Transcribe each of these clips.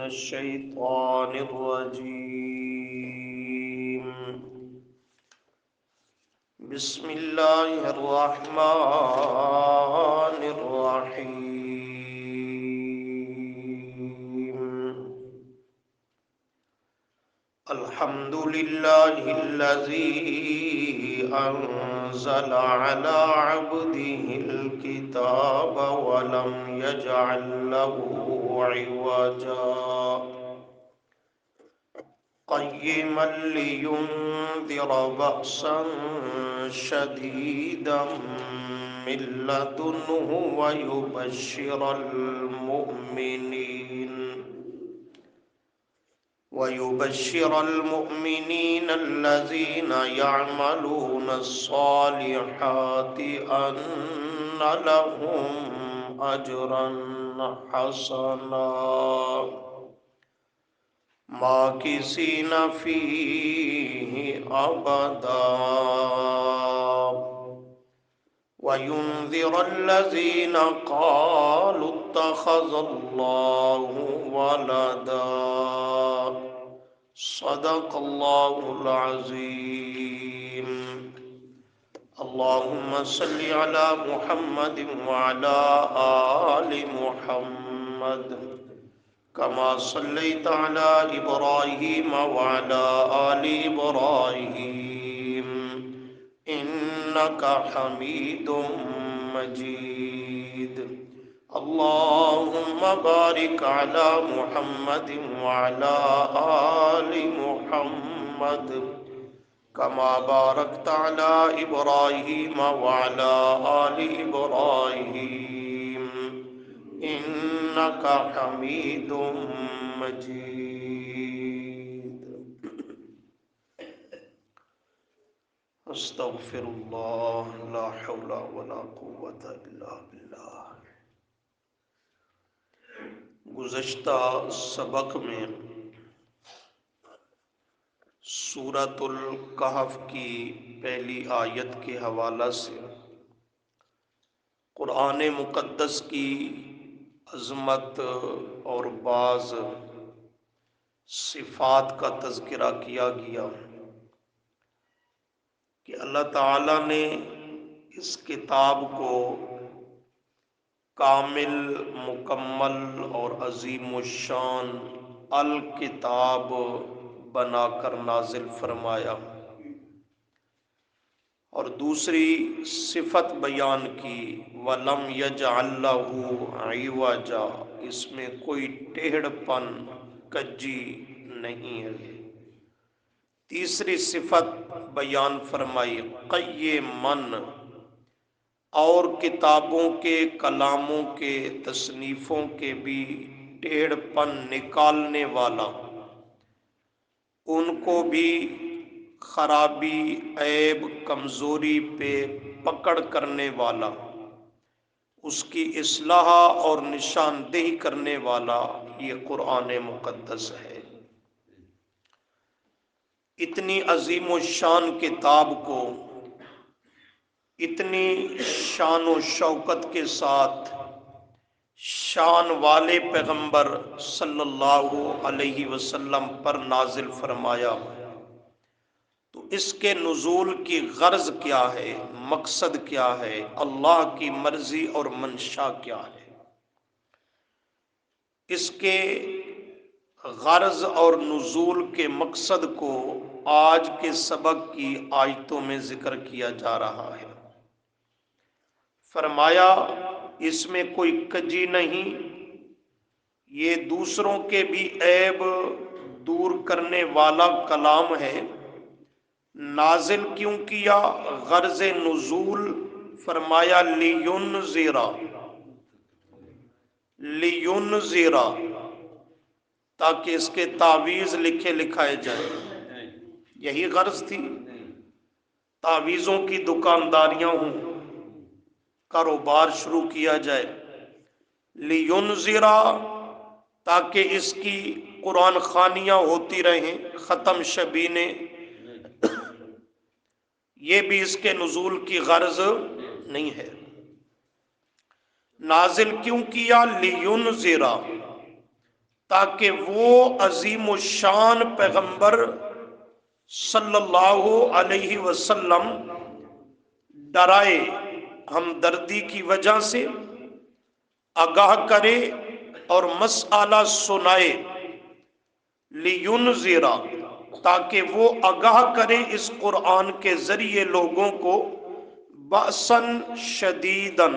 الشيطان الرجيم. بسم الله الرحمن الرحيم. الحمد لله الذي أنزل على عبده الكتاب ولم يجعل له عوجا قيما لينذر بأسا شديدا من لدنه ويبشر المؤمنين الذين يعملون الصالحات أن لهم أجرا حسنا ماكثين فيه أبدا وينذر الذين قالوا اتخذ الله ولدا. صدق الله العظيم. اللهم صل على محمد وعلى آل محمد كما صليت على إبراهيم وعلى آل إبراهيم إنك حميد مجيد. اللهم بارك على محمد وعلى آل محمد كما باركت على إبراهيم وعلى آل إبراهيم إنك حميد مجيد. استغفر اللہ لا حول ولا قوة الا باللہ. گزشتہ سبق میں سورۃ الکہف کی پہلی آیت کے حوالہ سے قرآن مقدس کی عظمت اور بعض صفات کا تذکرہ کیا گیا کہ اللہ تعالیٰ نے اس کتاب کو کامل، مکمل اور عظیم الشان الکتاب بنا کر نازل فرمایا، اور دوسری صفت بیان کی وَلَمْ يَجْعَلْ لَهُ عِوَجًا، اس میں کوئی ٹیڑھ پن، کجی نہیں ہے. تیسری صفت بیان فرمائی قیمًا، اور کتابوں کے، کلاموں کے، تصنیفوں کے بھی ٹیڑھ پن نکالنے والا، ان کو بھی خرابی، عیب، کمزوری پہ پکڑ کرنے والا، اس کی اصلاح اور نشاندہی کرنے والا یہ قرآن مقدس ہے. اتنی عظیم الشان کتاب کو اتنی شان و شوکت کے ساتھ شان والے پیغمبر صلی اللہ علیہ وسلم پر نازل فرمایا، تو اس کے نزول کی غرض کیا ہے، مقصد کیا ہے، اللہ کی مرضی اور منشا کیا ہے؟ اس کے غرض اور نزول کے مقصد کو آج کے سبق کی آیتوں میں ذکر کیا جا رہا ہے. فرمایا اس میں کوئی کجی نہیں، یہ دوسروں کے بھی عیب دور کرنے والا کلام ہے. نازل کیوں کیا؟ غرض نزول فرمایا لینذرا، تاکہ اس کے تعویذ لکھے لکھائے جائیں. یہی غرض تھی، تعویذوں کی دکانداریاں ہوں، کاروبار شروع کیا جائے. لینذرا، تاکہ اس کی قرآن خوانیاں ہوتی رہیں، ختم شبینے. یہ بھی اس کے نزول کی غرض نہیں ہے. نازل کیوں کیا؟ لینذرا، تاکہ وہ عظیم الشان پیغمبر صلی اللہ علیہ وسلم ڈرائے، ہمدردی کی وجہ سے آگاہ کرے اور مسئلہ سنائے، لِيُنذِرَ تاکہ وہ آگاہ کرے اس قرآن کے ذریعے لوگوں کو، بأسن شدیدن،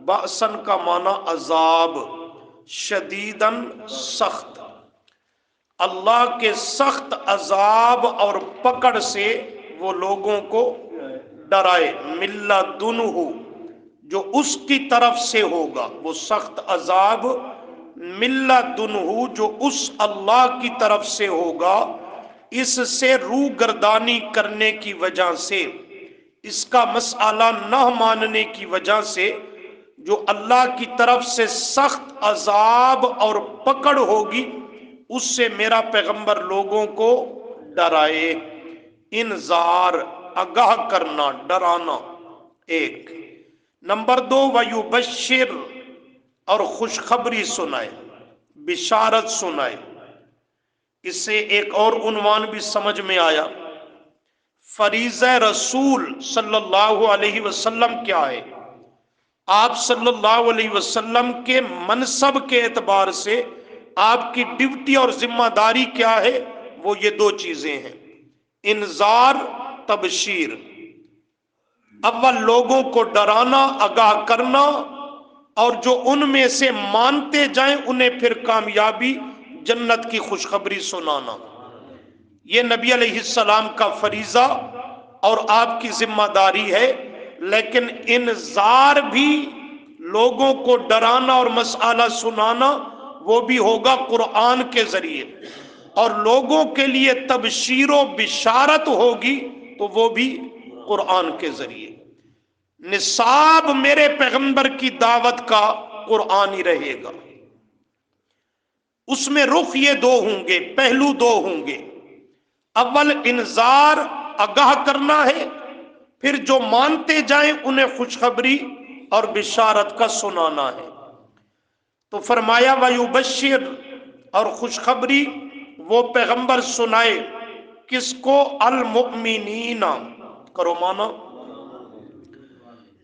بأسن کا معنی عذاب، شدیدن سخت، اللہ کے سخت عذاب اور پکڑ سے وہ لوگوں کو ڈرائے، مِلَّدُنْہُ جو اس کی طرف سے ہوگا، وہ سخت عذاب مِلَّدُنْہُ جو اس اللہ کی طرف سے ہوگا، اس سے روگردانی کرنے کی وجہ سے، اس کا مسئلہ نہ ماننے کی وجہ سے جو اللہ کی طرف سے سخت عذاب اور پکڑ ہوگی، اس سے میرا پیغمبر لوگوں کو ڈرائے۔ انذار آگاہ کرنا، ڈرانا ایک۔ نمبر دو، وَيُبَشِّرْ اور خوشخبری سنائے، بشارت سنائے۔ اس سے ایک اور عنوان بھی سمجھ میں آیا، فریضہ رسول صلی اللہ علیہ وسلم کیا ہے؟ آپ صلی اللہ علیہ وسلم کے منصب کے اعتبار سے آپ کی ڈیوٹی اور ذمہ داری کیا ہے؟ وہ یہ دو چیزیں ہیں، انذار، تبشیر۔ اول لوگوں کو ڈرانا، آگاہ کرنا، اور جو ان میں سے مانتے جائیں انہیں پھر کامیابی، جنت کی خوشخبری سنانا۔ یہ نبی علیہ السلام کا فریضہ اور آپ کی ذمہ داری ہے، لیکن انذار بھی، لوگوں کو ڈرانا اور مسئلہ سنانا، وہ بھی ہوگا قرآن کے ذریعے، اور لوگوں کے لیے تبشیر و بشارت ہوگی تو وہ بھی قرآن کے ذریعے۔ نصاب میرے پیغمبر کی دعوت کا قرآن ہی رہے گا، اس میں رخ یہ دو ہوں گے، پہلو دو ہوں گے، اول انذار آگاہ کرنا ہے، پھر جو مانتے جائیں انہیں خوشخبری اور بشارت کا سنانا ہے۔ تو فرمایا وَيُبَشِّرْ اور خوشخبری وہ پیغمبر سنائے، کس کو؟ المؤمنین، کرو مانا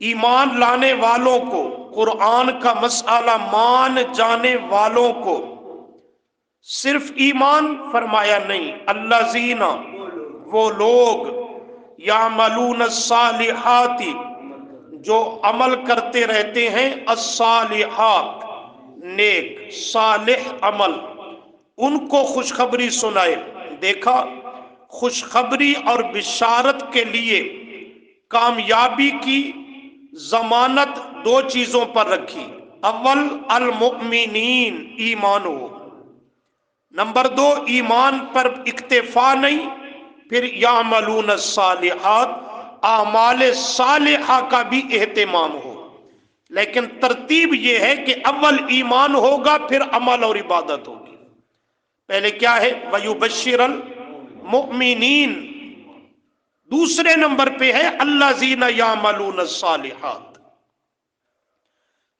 ایمان لانے والوں کو، قرآن کا مسئلہ مان جانے والوں کو۔ صرف ایمان فرمایا نہیں، الذین وہ لوگ، یعملون الصالحات جو عمل کرتے رہتے ہیں، الصالحات نیک صالح عمل، ان کو خوشخبری سنائے۔ دیکھا، خوشخبری اور بشارت کے لیے کامیابی کی ضمانت دو چیزوں پر رکھی، اول المؤمنین، ایمان ہو، نمبر دو ایمان پر اکتفا نہیں، پھر یعملون الصالحات، اعمال صالحہ کا بھی اہتمام ہو۔ لیکن ترتیب یہ ہے کہ اول ایمان ہوگا، پھر عمل اور عبادت ہوگی۔ پہلے کیا ہے؟ وَيُبَشِّرَ الْمُؤْمِنِينَ، دوسرے نمبر پہ ہے الَّذِينَ يَعْمَلُونَ الصَّالِحَاتِ۔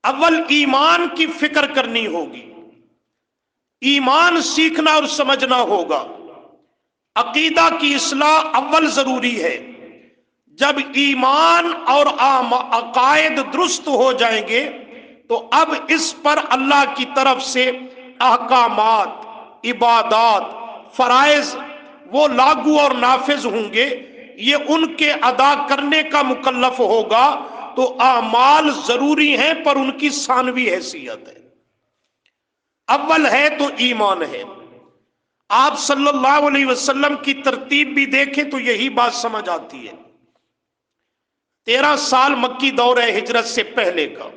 اول ایمان کی فکر کرنی ہوگی، ایمان سیکھنا اور سمجھنا ہوگا، عقیدہ کی اصلاح اول ضروری ہے۔ جب ایمان اور عقائد درست ہو جائیں گے تو اب اس پر اللہ کی طرف سے احکامات، عبادات، فرائض وہ لاگو اور نافذ ہوں گے، یہ ان کے ادا کرنے کا مکلف ہوگا۔ تو اعمال ضروری ہیں پر ان کی ثانوی حیثیت ہے، اول ہے تو ایمان ہے۔ آپ صلی اللہ علیہ وسلم کی ترتیب بھی دیکھیں تو یہی بات سمجھ آتی ہے۔ 13 سال مکی دور ہجرت سے پہلے کا،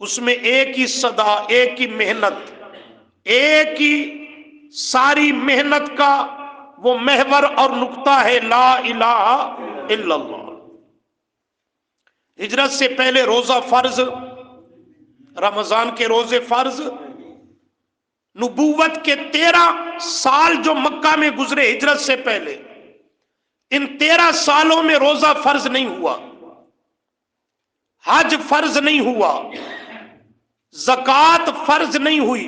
اس میں ایک ہی صدا، ایک ہی محنت، ایک ہی ساری محنت کا وہ محور اور نقطہ ہے، لا الہ الا اللہ۔ ہجرت سے پہلے روزہ فرض، رمضان کے روزے فرض، نبوت کے 13 سال جو مکہ میں گزرے ہجرت سے پہلے، ان 13 سالوں میں روزہ فرض نہیں ہوا، حج فرض نہیں ہوا، زکوٰۃ فرض نہیں ہوئی،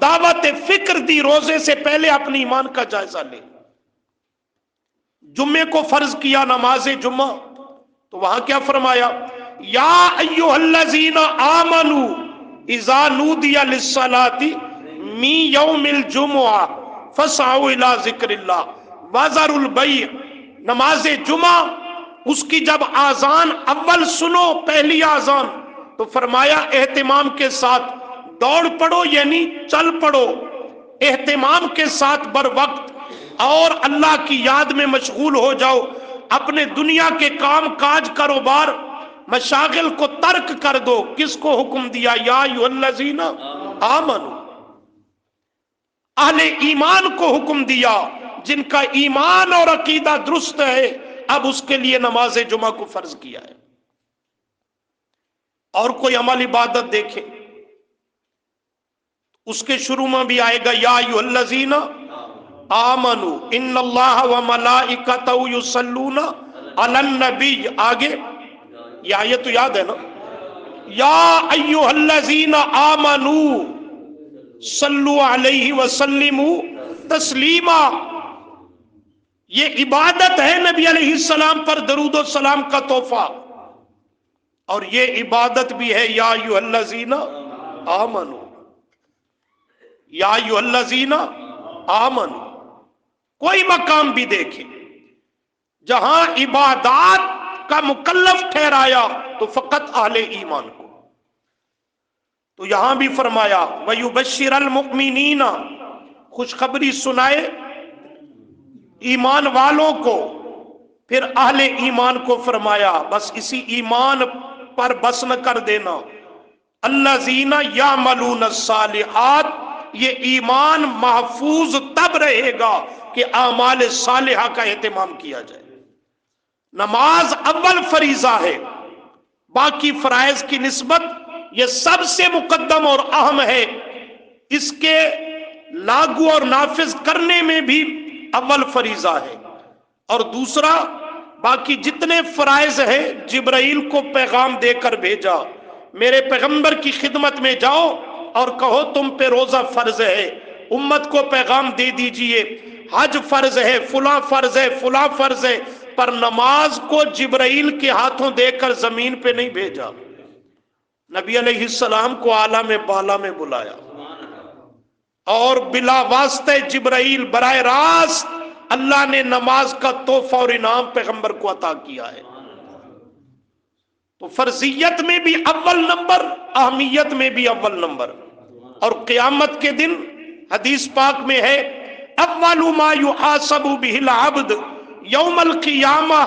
دعوت فکر دی روزے سے پہلے اپنی ایمان کا جائزہ لے. جمعے کو فرض کیا نماز جمعہ تو وہاں کیا فرمایا؟ یا ایھا الذین آمنوا اذا نودی للصلاۃ من یوم الجمعہ فاسعوا الی ذکر اللہ وذروا البیع. نماز جمعہ اس کی جب آذان اول سنو، پہلی آذان، تو فرمایا اہتمام کے ساتھ دوڑ پڑو، یعنی چل پڑو، اہتمام کے ساتھ بر وقت، اور اللہ کی یاد میں مشغول ہو جاؤ. اپنے دنیا کے کام کاج کاروبار مشاغل کو ترک کر دو. کس کو حکم دیا؟ یا ایھا الذین آمنوا، اہل ایمان کو حکم دیا جن کا ایمان اور عقیدہ درست ہے. اب اس کے لیے نماز جمعہ کو فرض کیا ہے. اور کوئی عمل عبادت دیکھیں، اس کے شروع میں بھی آئے گا یا ایھا الذین آمنوا ان اللہ وملائکتہ یصلون علی النبی. آگے یہ آیت تو یاد ہے نا، یا ایھا الذین آمنوا صلوا علیہ وسلموا تسلیما. یہ عبادت ہے نبی علیہ السلام پر درود و سلام کا تحفہ، اور یہ عبادت بھی ہے یا ایھا الذین آمنوا، یا ایھا الذین آمنوا. کوئی مقام بھی دیکھیں جہاں عبادات کا مکلف ٹھہرایا تو فقط اہل ایمان کو. تو یہاں بھی فرمایا وَيُبَشِّرَ الْمُؤْمِنِينَ، خوشخبری سنائے ایمان والوں کو. پھر اہل ایمان کو فرمایا بس اسی ایمان پر بس نہ کر دینا. الذین یعملون الصالحات، یہ ایمان محفوظ تب رہے گا کہ اعمال صالحہ کا اہتمام کیا جائے. نماز اول فریضہ ہے، باقی فرائض کی نسبت یہ سب سے مقدم اور اہم ہے. اس کے لاگو اور نافذ کرنے میں بھی اول فریضہ ہے. اور دوسرا باقی جتنے فرائض ہیں جبرائیل کو پیغام دے کر بھیجا، میرے پیغمبر کی خدمت میں جاؤ اور کہو تم پہ روزہ فرض ہے، امت کو پیغام دے دیجئے، حج فرض ہے، فلاں فرض ہے، فلاں فرض ہے. پر نماز کو جبرائیل کے ہاتھوں دے کر زمین پہ نہیں بھیجا، نبی علیہ السلام کو عالم بالا میں بلایا اور بلا واسطہ جبرائیل براہ راست اللہ نے نماز کا تحفہ اور انعام پیغمبر کو عطا کیا ہے. تو فرضیت میں بھی اول نمبر، اہمیت میں بھی اول نمبر. اور قیامت کے دن حدیث پاک میں ہے اول ما یحاسب بہ العبد یوم القیامہ،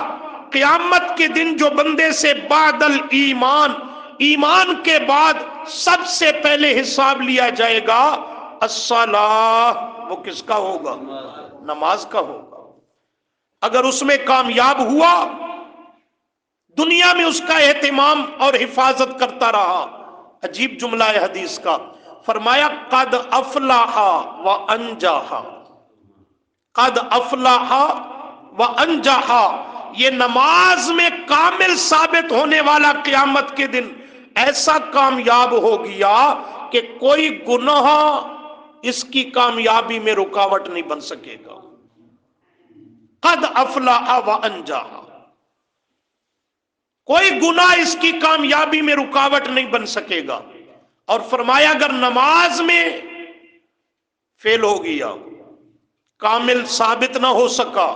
قیامت کے دن جو بندے سے بعد الایمان، ایمان کے بعد سب سے پہلے حساب لیا جائے گا الصلاۃ، وہ کس کا ہوگا؟ نماز کا ہوگا. اگر اس میں کامیاب ہوا، دنیا میں اس کا اہتمام اور حفاظت کرتا رہا. عجیب جملہ ہے حدیث کا، فرمایا قد افلح وانجح، قد افلح وانجح. یہ نماز میں کامل ثابت ہونے والا قیامت کے دن ایسا کامیاب ہو گیا کہ کوئی گناہ اس کی کامیابی میں رکاوٹ نہیں بن سکے گا. قد افلح وانجح، کوئی گناہ اس کی کامیابی میں رکاوٹ نہیں بن سکے گا. اور فرمایا اگر نماز میں فیل ہو گیا، کامل ثابت نہ ہو سکا،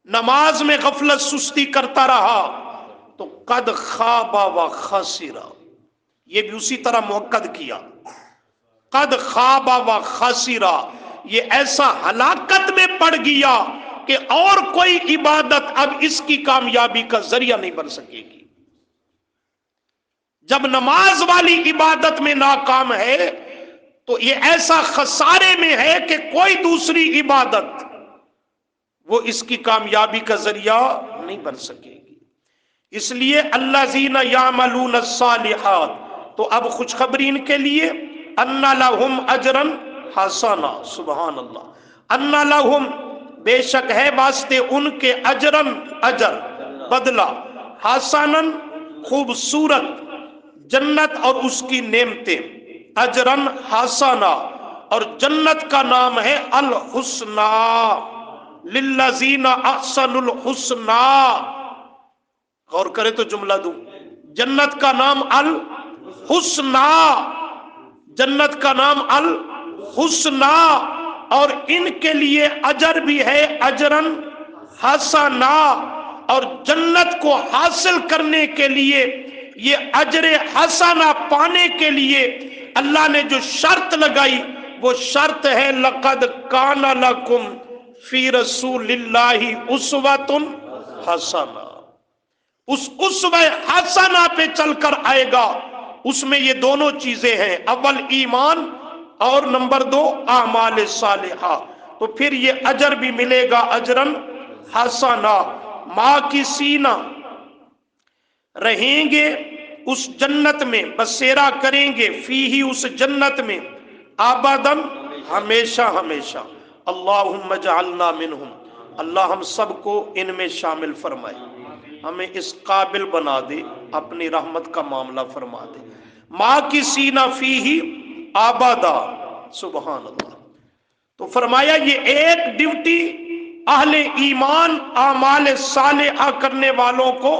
نماز میں غفلت سستی کرتا رہا، تو قد خاب و خسر، یہ بھی اسی طرح مؤکد کیا، قد خاب و خسر، یہ ایسا ہلاکت میں پڑ گیا کہ اور کوئی عبادت اب اس کی کامیابی کا ذریعہ نہیں بن سکے گی. جب نماز والی عبادت میں ناکام ہے تو یہ ایسا خسارے میں ہے کہ کوئی دوسری عبادت وہ اس کی کامیابی کا ذریعہ نہیں بن سکے گی. اس لیے الذین یعملون الصالحات، تو اب خوشخبری ان کے لیے ان لہم اجرا حسنا، سبحان اللہ، ان لہم، بے شک ہے واسطے ان کے اجرن، اجر بدلہ، حسنن خوبصورت، جنت اور اس کی نعمتیں، اجرن حسنا، اور جنت کا نام ہے الحسنا، للذین احسنوا الحسنا۔ غور کرے تو جملہ دوں، جنت کا نام الحسنا، جنت کا نام الحسنا، اور ان کے لیے اجر بھی ہے اجرن حسنا، اور جنت کو حاصل کرنے کے لیے، یہ اجر حسنا پانے کے لیے اللہ نے جو شرط لگائی وہ شرط ہے لقد کان لکم فی رسول اللہ اسوۃ حسنہ۔ اس اسوہ حسنہ پہ چل کر آئے گا، اس میں یہ دونوں چیزیں ہیں، اول ایمان اور نمبر 2 اعمال صالحہ، تو پھر یہ اجر بھی ملے گا اجرن حسنہ۔ ماں کی سینہ رہیں گے اس جنت میں، بسیرا کریں گے، فی ہی اس جنت میں، آبادن ہمیشہ ہمیشہ۔ اللہم اجعلنا منہم، اللہ ہم سب کو ان میں شامل فرمائے، ہمیں اس قابل بنا دے، اپنی رحمت کا معاملہ فرما دے۔ ماں کی سینہ فی ہی آبادا، سبحان اللہ۔ تو فرمایا یہ ایک ڈیوٹی اہل ایمان اعمال صالحہ کرنے والوں کو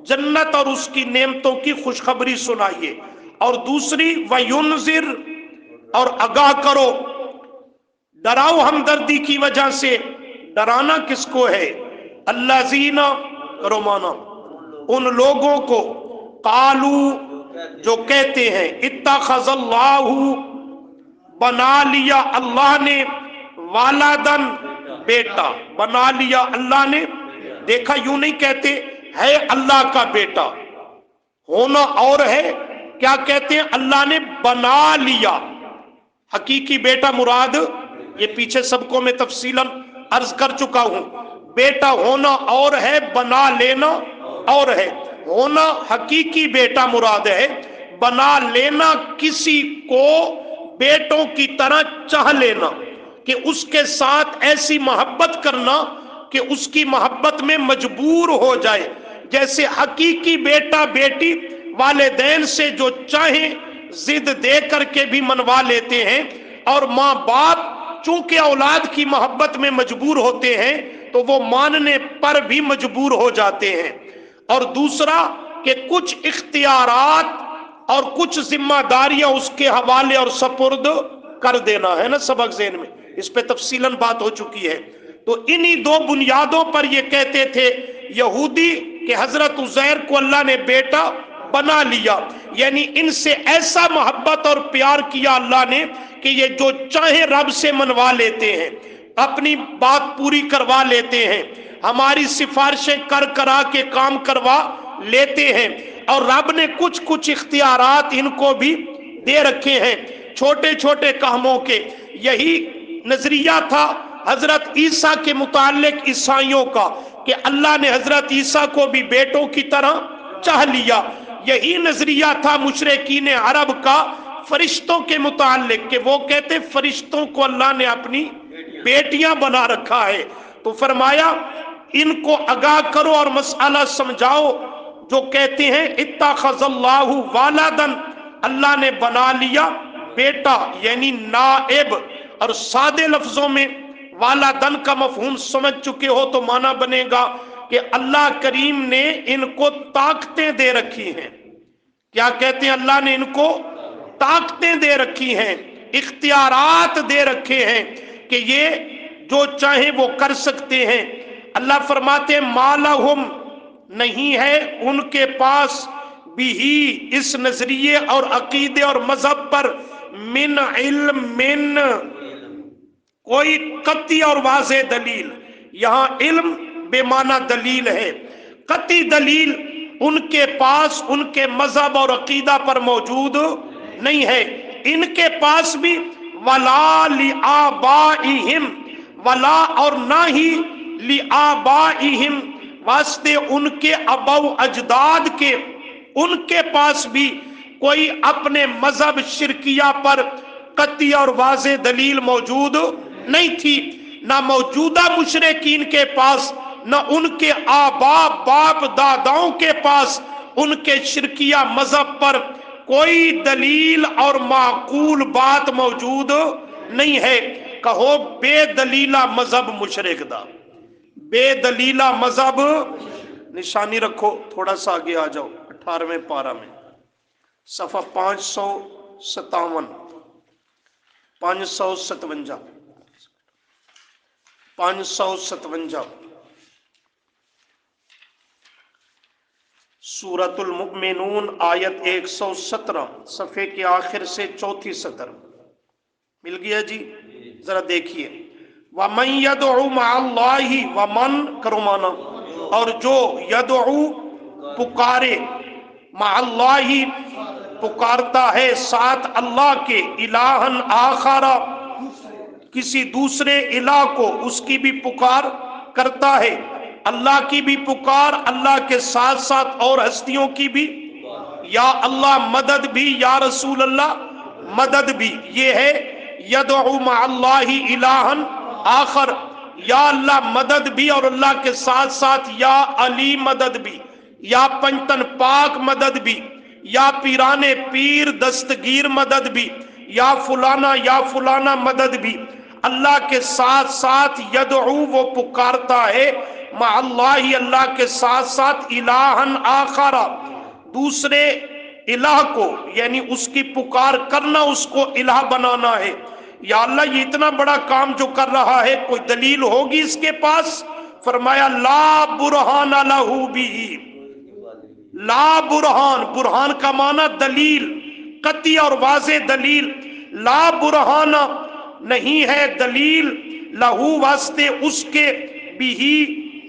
جنت اور اس کی نعمتوں کی خوشخبری سنائیے، اور دوسری وَيُنذِرْ، اور آگاہ کرو، ڈراؤ ہمدردی کی وجہ سے۔ ڈرانا کس کو ہے؟ الذین، رومانا ان لوگوں کو، قالو جو کہتے ہیں، اتخذ اللہ بنا لیا اللہ نے، والدن بیٹا، بنا لیا اللہ نے، دیکھا یوں نہیں کہتے ہے اللہ کا بیٹا، ہونا اور ہے، کیا کہتے ہیں؟ اللہ نے بنا لیا۔ حقیقی بیٹا مراد، یہ پیچھے سبقوں میں تفصیلاً عرض کر چکا ہوں، بیٹا ہونا اور ہے، بنا لینا اور ہے۔ ہونا حقیقی بیٹا مراد ہے، بنا لینا کسی کو بیٹوں کی طرح چاہ لینا، کہ اس کے ساتھ ایسی محبت کرنا کہ اس کی محبت میں مجبور ہو جائے، جیسے حقیقی بیٹا بیٹی والدین سے جو چاہیں ضد دے کر کے بھی منوا لیتے ہیں، اور ماں باپ چونکہ اولاد کی محبت میں مجبور ہوتے ہیں تو وہ ماننے پر بھی مجبور ہو جاتے ہیں۔ اور دوسرا کہ کچھ اختیارات اور کچھ ذمہ داریاں اس کے حوالے اور سپرد کر دینا ہے نا، سبق ذہن میں اس پہ تفصیلاً بات ہو چکی ہے۔ تو انہی دو بنیادوں پر یہ کہتے تھے یہودی کہ حضرت عزیر کو اللہ نے بیٹا بنا لیا، یعنی ان سے ایسا محبت اور پیار کیا اللہ نے کہ یہ جو چاہیں رب سے منوا لیتے ہیں، اپنی بات پوری کروا لیتے ہیں، ہماری سفارشیں کر کرا کے کام کروا لیتے ہیں، اور رب نے کچھ اختیارات ان کو بھی دے رکھے ہیں چھوٹے چھوٹے کاموں کے۔ یہی نظریہ تھا حضرت عیسیٰ کے متعلق عیسائیوں کا کہ اللہ نے حضرت عیسیٰ کو بھی بیٹوں کی طرح چاہ لیا۔ یہی نظریہ تھا مشرکین عرب کا فرشتوں کے متعلق کہ وہ کہتے فرشتوں کو اللہ نے اپنی بیٹیاں بنا رکھا ہے۔ تو فرمایا ان کو آگاہ کرو اور مسئلہ سمجھاؤ جو کہتے ہیں اتخذ اللہ والدن، اللہ نے بنا لیا بیٹا یعنی نائب، اور سادے لفظوں میں والدن کا مفہوم سمجھ چکے ہو تو معنی بنے گا کہ اللہ کریم نے ان کو طاقتیں دے رکھی ہیں۔ کیا کہتے ہیں؟ اللہ نے ان کو طاقتیں دے رکھی ہیں، اختیارات دے رکھے ہیں کہ یہ جو چاہیں وہ کر سکتے ہیں۔ اللہ فرماتے ہیں مالہم، نہیں ہے ان کے پاس بھی اس نظریے اور عقیدے اور مذہب پر من علم، کوئی قطعی اور واضح دلیل۔ یہاں علم بے معنی دلیل ہے، قطعی دلیل ان کے پاس ان کے مذہب اور عقیدہ پر موجود نہیں ہے۔ ان کے پاس بھی ولا لآبائہم، ولا اور نہ ہی لآبائہم، واسطے ان کے ابا و اجداد کے، ان کے پاس بھی کوئی اپنے مذہب شرکیہ پر قطعی اور واضح دلیل موجود نہیں تھی، نہ موجودہ مشرکین کے پاس، نہ ان کے آبا باپ داداؤں کے پاس ان کے شرکیہ مذہب پر کوئی دلیل اور معقول بات موجود نہیں ہے۔ کہو بے دلیلہ مذہب مشرک دا، بے دلیلہ مذہب، نشانی رکھو، تھوڑا سا آگے آ جاؤ 18ویں پارہ میں صفحہ 557 557 سورۃ المؤمنون آیت 117 صفحے کے آخر سے چوتھی سطر، مل گیا جی؟ ذرا دیکھیے، وَمَن يَدْعُ مَعَ اللَّهِ وَمَن کرو مانا، اور جو یدعو پکارے، مع اللہ پکارتا ہے ساتھ اللہ کے، الہن آخر کسی دوسرے الہ کو، اس کی بھی پکار کرتا ہے، اللہ کی بھی پکار، اللہ کے ساتھ ساتھ اور ہستیوں کی بھی، یا اللہ مدد بھی، یا رسول اللہ مدد بھی، یہ ہے یدعو مع اللہ الہن آخر، یا اللہ مدد بھی اور اللہ کے ساتھ ساتھ یا علی مدد بھی، یا پنجتن پاک مدد بھی، یا پیران پیر دستگیر مدد بھی، یا فلانا مدد بھی، اللہ کے ساتھ ساتھ یدعو وہ پکارتا ہے، مع اللہ اللہ کے ساتھ ساتھ، الہن آخر دوسرے الہ کو، یعنی اس کی پکار کرنا، اس کو الہ بنانا ہے۔ یا اللہ یہ اتنا بڑا کام جو کر رہا ہے، کوئی دلیل ہوگی اس کے پاس؟ فرمایا لا برہان لہ بھی، لا برہان، برہان کا معنی دلیل، قطعی اور واضح دلیل، لا برہان نہیں ہے دلیل، لہو واسطے اس کے، بھی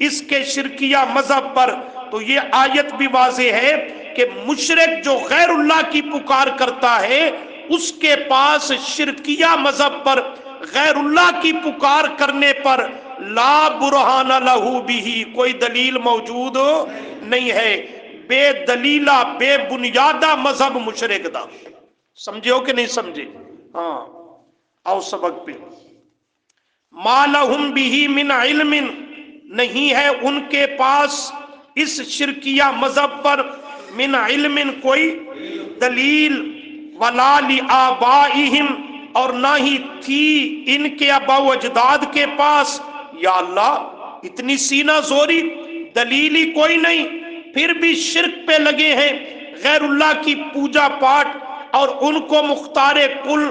اس کے شرکیہ مذہب پر۔ تو یہ آیت بھی واضح ہے کہ مشرک جو غیر اللہ کی پکار کرتا ہے، اس کے پاس شرکیہ مذہب پر، غیر اللہ کی پکار کرنے پر، لا برہان لہ بھی، کوئی دلیل موجود نہیں ہے، بے دلیلہ بے بنیادہ مذہب مشرک دا۔ سمجھے ہو کہ نہیں سمجھے؟ ہاں آؤ سبق پہ۔ ما لہم بہ من علم، نہیں ہے ان کے پاس اس شرکیہ مذہب پر، من علم کوئی دلیل، ولا لآبائہم اور نہ ہی تھی ان کے آبا و اجداد کے پاس۔ یا اللہ اتنی سینہ زوری، دلیل ہی کوئی نہیں، پھر بھی شرک پہ لگے ہیں، غیر اللہ کی پوجا پاٹ، اور ان کو مختار کل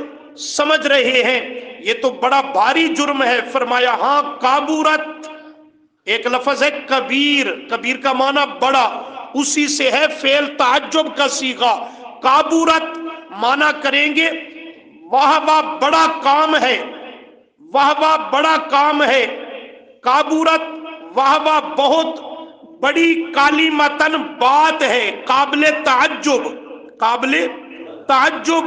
سمجھ رہے ہیں، یہ تو بڑا بھاری جرم ہے۔ فرمایا ہاں کابورت، ایک لفظ ہے کبیر، کبیر کا معنی بڑا، اسی سے ہے فعل تعجب کا صیغہ، کابورت معنی کریں گے واہ واہ بڑا کام ہے، واہ واہ بڑا کام ہے، کابورت واہ واہ بہت بڑی، کالیمتن بات ہے، قابل تعجب، قابل تعجب،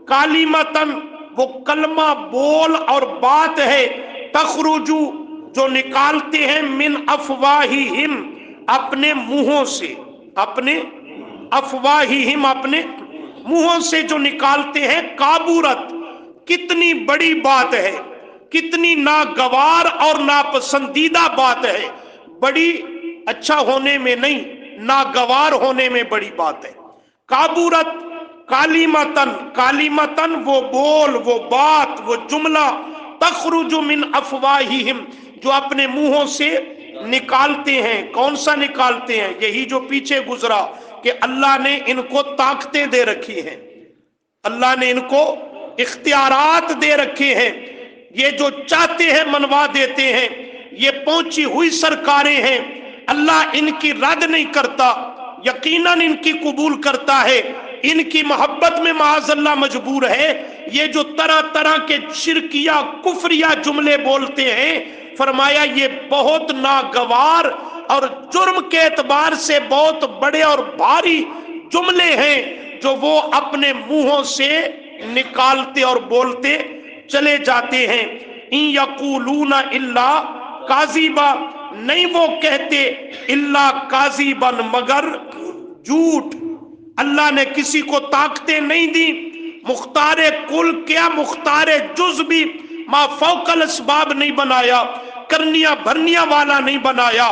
کالیمتن وہ کلمہ بول اور بات ہے، تخرجو جو نکالتے ہیں، من افواہہم اپنے منہوں سے، اپنے افواہہم اپنے منہوں سے جو نکالتے ہیں، کابورت کتنی بڑی بات ہے، کتنی ناگوار اور ناپسندیدہ بات ہے، بڑی اچھا ہونے میں نہیں، ناگوار ہونے میں بڑی بات ہے۔ کابورت کالیمتن، کالیمتن وہ بول، وہ بات، وہ جملہ، تخرج من افواہہم جو اپنے منہوں سے نکالتے ہیں۔ کون سا نکالتے ہیں؟ یہی جو پیچھے گزرا کہ اللہ نے ان کو طاقتیں دے رکھی ہیں، اللہ نے ان کو اختیارات دے رکھے ہیں، یہ جو چاہتے ہیں منوا دیتے ہیں، یہ پہنچی ہوئی سرکاریں ہیں، اللہ ان کی رد نہیں کرتا، یقیناً ان کی قبول کرتا ہے، ان کی محبت میں معاذ اللہ مجبور ہے۔ یہ جو طرح طرح کے شرکیہ کفریہ جملے بولتے ہیں، فرمایا یہ بہت ناگوار اور جرم کے اعتبار سے بہت بڑے اور بھاری جملے ہیں جو وہ اپنے منہوں سے نکالتے اور بولتے چلے جاتے ہیں۔ ان یقولون الا کاذبا، نہیں وہ کہتے الا کاذبا مگر جھوٹ۔ اللہ نے کسی کو طاقتیں نہیں دی، مختار کل کیا مختار جز بھی، ما فوق الاسباب نہیں بنایا، کرنیاں بھرنیاں والا نہیں بنایا،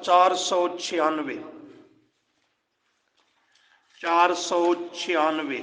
496, 496,